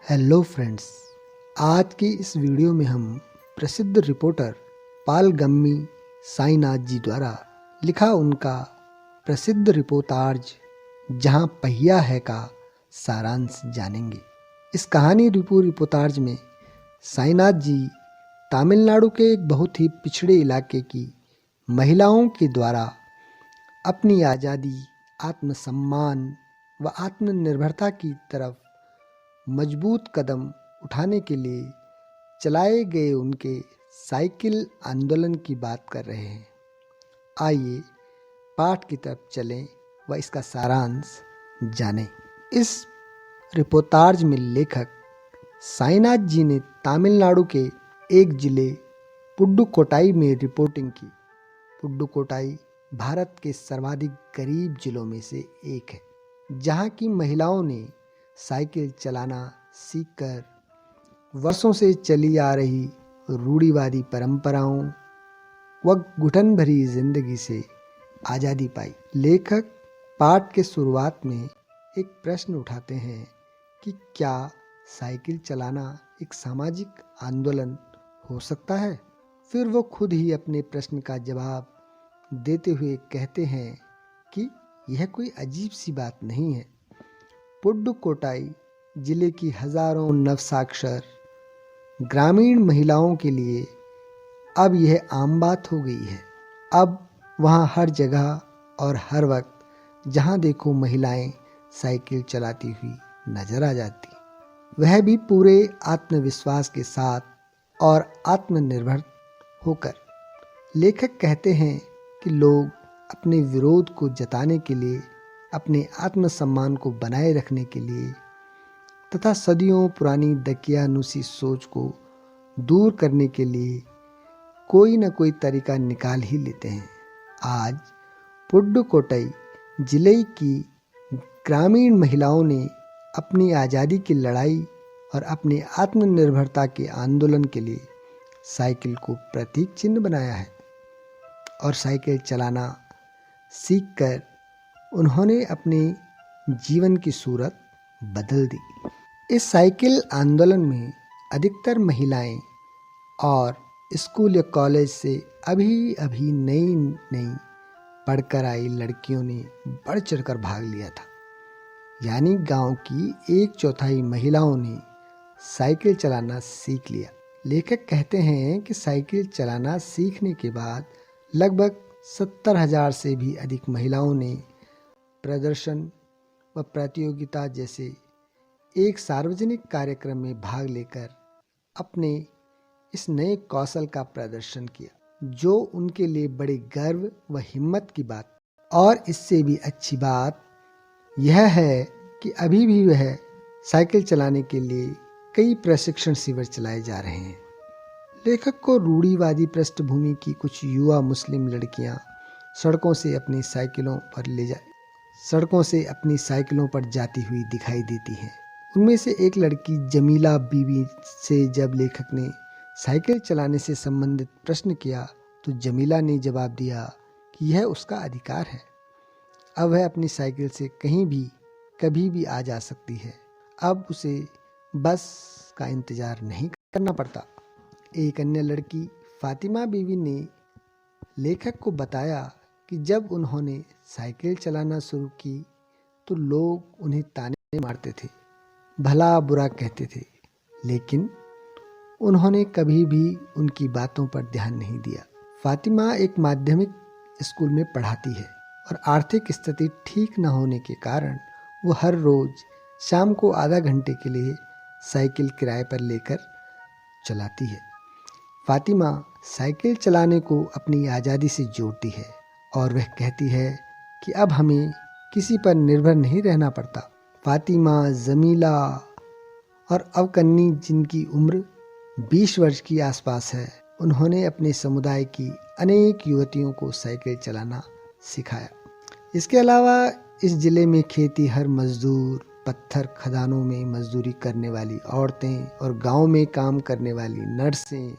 Hello friends, आज की इस वीडियो में हम प्रसिद्ध रिपोर्टर पालगम्मी साईनाथ जी द्वारा लिखा उनका प्रसिद्ध रिपोर्टाज जहां पहिया है का सारांश जानेंगे। इस कहानी रिपोर्टाज में साईनाथ जी तमिलनाडु के एक बहुत ही पिछड़े इलाके की महिलाओं के द्वारा अपनी आज़ादी, आत्मसम्मान व आत्मनिर्भरता की तरफ मजबूत कदम उठाने के लिए चलाए गए उनके साइकिल आंदोलन की बात कर रहे हैं। आइए पाठ की तरफ चलें व इसका सारांश जानें। इस रिपोर्टाज में लेखक साईनाथ जी ने तमिलनाडु के एक जिले पुडुकोट्टाई में रिपोर्टिंग की। पुडुकोट्टाई भारत के सर्वाधिक गरीब जिलों में से एक है, जहां की महिलाओं ने साइकिल चलाना सीखकर वर्षों से चली आ रही रूढ़िवादी परंपराओं व घुटन भरी जिंदगी से आज़ादी पाई। लेखक पाठ के शुरुआत में एक प्रश्न उठाते हैं कि क्या साइकिल चलाना एक सामाजिक आंदोलन हो सकता है। फिर वो खुद ही अपने प्रश्न का जवाब देते हुए कहते हैं कि यह कोई अजीब सी बात नहीं है। पुडुकोट्टाई जिले की हजारों नवसाक्षर ग्रामीण महिलाओं के लिए अब यह आम बात हो गई है। अब वहाँ हर जगह और हर वक्त जहाँ देखो महिलाएं साइकिल चलाती हुई नजर आ जाती, वह भी पूरे आत्मविश्वास के साथ और आत्मनिर्भर होकर। लेखक कहते हैं कि लोग अपने विरोध को जताने के लिए, अपने आत्मसम्मान को बनाए रखने के लिए तथा सदियों पुरानी दकियानुसी सोच को दूर करने के लिए कोई न कोई तरीका निकाल ही लेते हैं। आज पुडुकोट्टाई जिले की ग्रामीण महिलाओं ने अपनी आज़ादी की लड़ाई और अपनी आत्मनिर्भरता के आंदोलन के लिए साइकिल को प्रतीक चिन्ह बनाया है और साइकिल चलाना सीखकर उन्होंने अपने जीवन की सूरत बदल दी। इस साइकिल आंदोलन में अधिकतर महिलाएं और स्कूल या कॉलेज से अभी अभी नई पढ़कर आई लड़कियों ने बढ़ चढ़कर भाग लिया था। यानी गांव की 1/4 महिलाओं ने साइकिल चलाना सीख लिया। लेखक कहते हैं कि साइकिल चलाना सीखने के बाद लगभग 70,000 से भी अधिक महिलाओं ने प्रदर्शन व प्रतियोगिता जैसे एक सार्वजनिक कार्यक्रम में भाग लेकर अपने इस नए कौशल का प्रदर्शन किया, जो उनके लिए बड़े गर्व व हिम्मत की बात। और इससे भी अच्छी बात यह है कि अभी भी वह साइकिल चलाने के लिए कई प्रशिक्षण शिविर चलाए जा रहे हैं। लेखक को रूढ़िवादी पृष्ठभूमि की कुछ युवा मुस्लिम लड़कियां सड़कों से अपनी साइकिलों पर जाती हुई दिखाई देती हैं। उनमें से एक लड़की जमीला बीवी से जब लेखक ने साइकिल चलाने से संबंधित प्रश्न किया तो जमीला ने जवाब दिया कि यह उसका अधिकार है। अब वह अपनी साइकिल से कहीं भी कभी भी आ जा सकती है। अब उसे बस का इंतजार नहीं करना पड़ता। एक अन्य लड़की फातिमा बीवी ने लेखक को बताया कि जब उन्होंने साइकिल चलाना शुरू की तो लोग उन्हें ताने मारते थे, भला बुरा कहते थे, लेकिन उन्होंने कभी भी उनकी बातों पर ध्यान नहीं दिया। फातिमा एक माध्यमिक स्कूल में पढ़ाती है और आर्थिक स्थिति ठीक न होने के कारण वो हर रोज शाम को आधा घंटे के लिए साइकिल किराए पर लेकर चलाती है। फातिमा साइकिल चलाने को अपनी आज़ादी से जोड़ती है और वह कहती है कि अब हमें किसी पर निर्भर नहीं रहना पड़ता। फातिमा, जमीला और अवकन्नी, जिनकी उम्र 20 वर्ष की आसपास है, उन्होंने अपने समुदाय की अनेक युवतियों को साइकिल चलाना सिखाया। इसके अलावा इस जिले में खेती हर मजदूर, पत्थर खदानों में मजदूरी करने वाली औरतें और गांव में काम करने वाली नर्सें,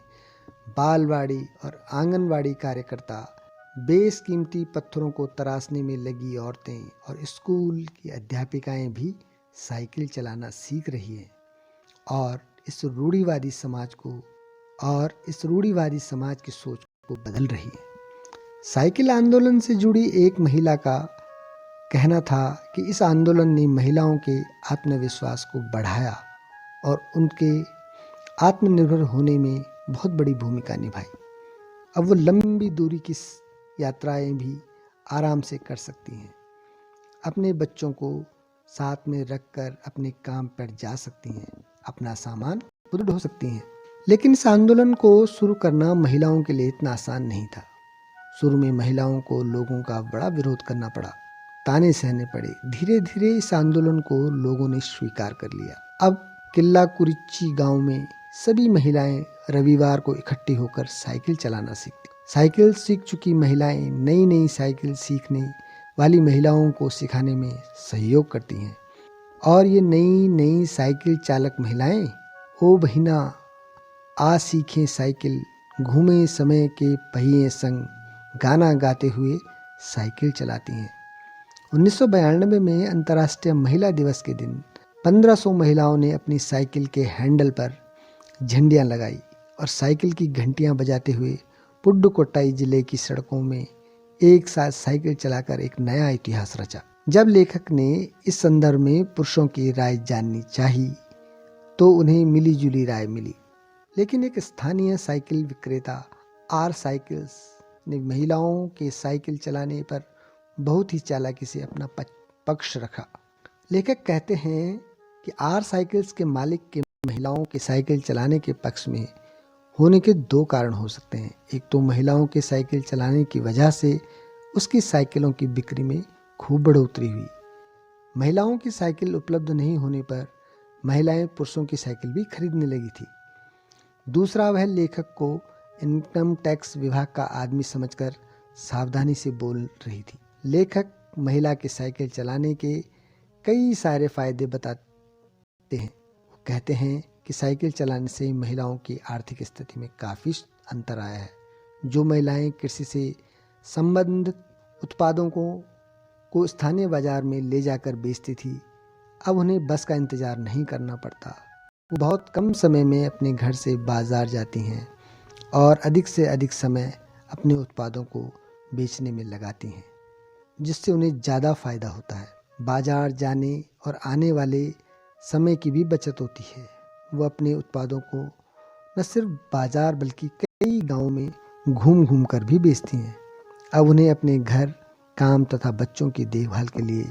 बालवाड़ी और आंगनवाड़ी कार्यकर्ता, बेशकीमती पत्थरों को तराशने में लगी औरतें और स्कूल की अध्यापिकाएं भी साइकिल चलाना सीख रही हैं और इस रूढ़िवादी समाज की सोच को बदल रही है। साइकिल आंदोलन से जुड़ी एक महिला का कहना था कि इस आंदोलन ने महिलाओं के आत्मविश्वास को बढ़ाया और उनके आत्मनिर्भर होने में बहुत बड़ी भूमिका निभाई। अब वो लंबी दूरी की यात्राएं भी आराम से कर सकती हैं, अपने बच्चों को साथ में रखकर अपने काम पर जा सकती हैं, अपना सामान खुद ढो सकती हैं। लेकिन इस आंदोलन को शुरू करना महिलाओं के लिए इतना आसान नहीं था। शुरू में महिलाओं को लोगों का बड़ा विरोध करना पड़ा, ताने सहने पड़े। धीरे धीरे इस आंदोलन को लोगों ने स्वीकार कर लिया। अब किल्ला कुरिच्ची गांव में सभी महिलाएं रविवार को इकट्ठी होकर साइकिल चलाना सीखती। साइकिल सीख चुकी महिलाएं नई नई साइकिल सीखने वाली महिलाओं को सिखाने में सहयोग करती हैं। और ये नई नई साइकिल चालक महिलाएं ओ बहिना आ सीखें साइकिल, घूमे समय के पहिए संग, गाना गाते हुए साइकिल चलाती हैं। 1992 में अंतर्राष्ट्रीय महिला दिवस के दिन 1500 महिलाओं ने अपनी साइकिल के हैंडल पर झंडियां लगाई और साइकिल की घंटियां बजाते हुए पुडुकोट्टई जिले की सड़कों में एक साथ साइकिल चलाकर एक नया इतिहास रचा। जब लेखक ने इस संदर्भ में पुरुषों की राय जाननी चाहिए तो उन्हें मिली जुली राय मिली। लेकिन एक स्थानीय साइकिल विक्रेता आर साइकिल्स ने महिलाओं के साइकिल चलाने पर बहुत ही चालाकी से अपना पक्ष रखा। लेखक कहते हैं कि आर साइकिल्स के मालिक के महिलाओं के साइकिल चलाने के पक्ष में होने के दो कारण हो सकते हैं। एक तो महिलाओं के साइकिल चलाने की वजह से उसकी साइकिलों की बिक्री में खूब बढ़ोतरी हुई। महिलाओं की साइकिल उपलब्ध नहीं होने पर महिलाएं पुरुषों की साइकिल भी खरीदने लगी थी। दूसरा, वह लेखक को इनकम टैक्स विभाग का आदमी समझकर सावधानी से बोल रही थी। लेखक महिला के साइकिल चलाने के कई सारे फायदे बताते हैं। वो कहते हैं कि साइकिल चलाने से महिलाओं की आर्थिक स्थिति में काफ़ी अंतर आया है। जो महिलाएं कृषि से संबंधित उत्पादों को स्थानीय बाजार में ले जाकर बेचती थी, अब उन्हें बस का इंतज़ार नहीं करना पड़ता। वो बहुत कम समय में अपने घर से बाजार जाती हैं और अधिक से अधिक समय अपने उत्पादों को बेचने में लगाती हैं, जिससे उन्हें ज़्यादा फायदा होता है। बाजार जाने और आने वाले समय की भी बचत होती है। वो अपने उत्पादों को न सिर्फ बाजार बल्कि कई गांवों में घूम घूम कर भी बेचती हैं। अब उन्हें अपने घर, काम तथा बच्चों की देखभाल के लिए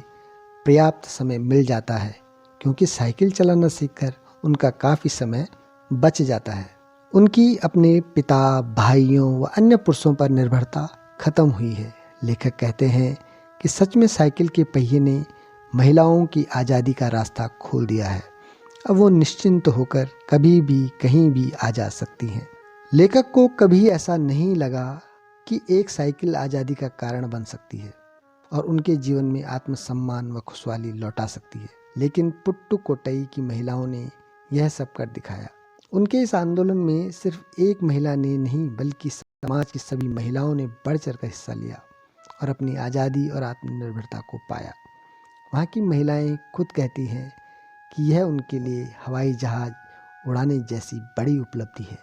पर्याप्त समय मिल जाता है, क्योंकि साइकिल चलाना सीखकर उनका काफ़ी समय बच जाता है। उनकी अपने पिता, भाइयों व अन्य पुरुषों पर निर्भरता खत्म हुई है। लेखक कहते हैं कि सच में साइकिल के पहिए ने महिलाओं की आज़ादी का रास्ता खोल दिया है। अब वो निश्चिंत होकर कभी भी कहीं भी आ जा सकती हैं। लेखक को कभी ऐसा नहीं लगा कि एक साइकिल आज़ादी का कारण बन सकती है और उनके जीवन में आत्मसम्मान व खुशहाली लौटा सकती है। लेकिन पुडुकोट्टई की महिलाओं ने यह सब कर दिखाया। उनके इस आंदोलन में सिर्फ एक महिला ने नहीं बल्कि समाज की सभी महिलाओं ने बढ़ चढ़ कर हिस्सा लिया और अपनी आज़ादी और आत्मनिर्भरता को पाया। वहाँ की महिलाएं खुद कहती हैं कि यह उनके लिए हवाई जहाज उड़ाने जैसी बड़ी उपलब्धि है।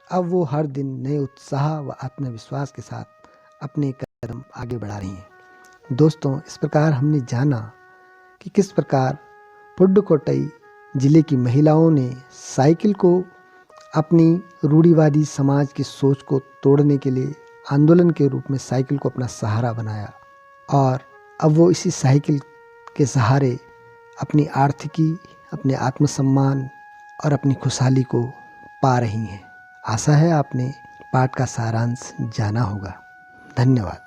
अब वो हर दिन नए उत्साह व आत्मविश्वास के साथ अपने कदम आगे बढ़ा रही हैं। दोस्तों, इस प्रकार हमने जाना कि किस प्रकार पुडुकोट्टई जिले की महिलाओं ने साइकिल को अपनी रूढ़िवादी समाज की सोच को तोड़ने के लिए आंदोलन के रूप में साइकिल को अपना सहारा बनाया और अब वो इसी साइकिल के सहारे अपनी आर्थिकी, अपने आत्मसम्मान और अपनी खुशहाली को पा रही हैं। आशा है आपने पाठ का सारांश जाना होगा। धन्यवाद।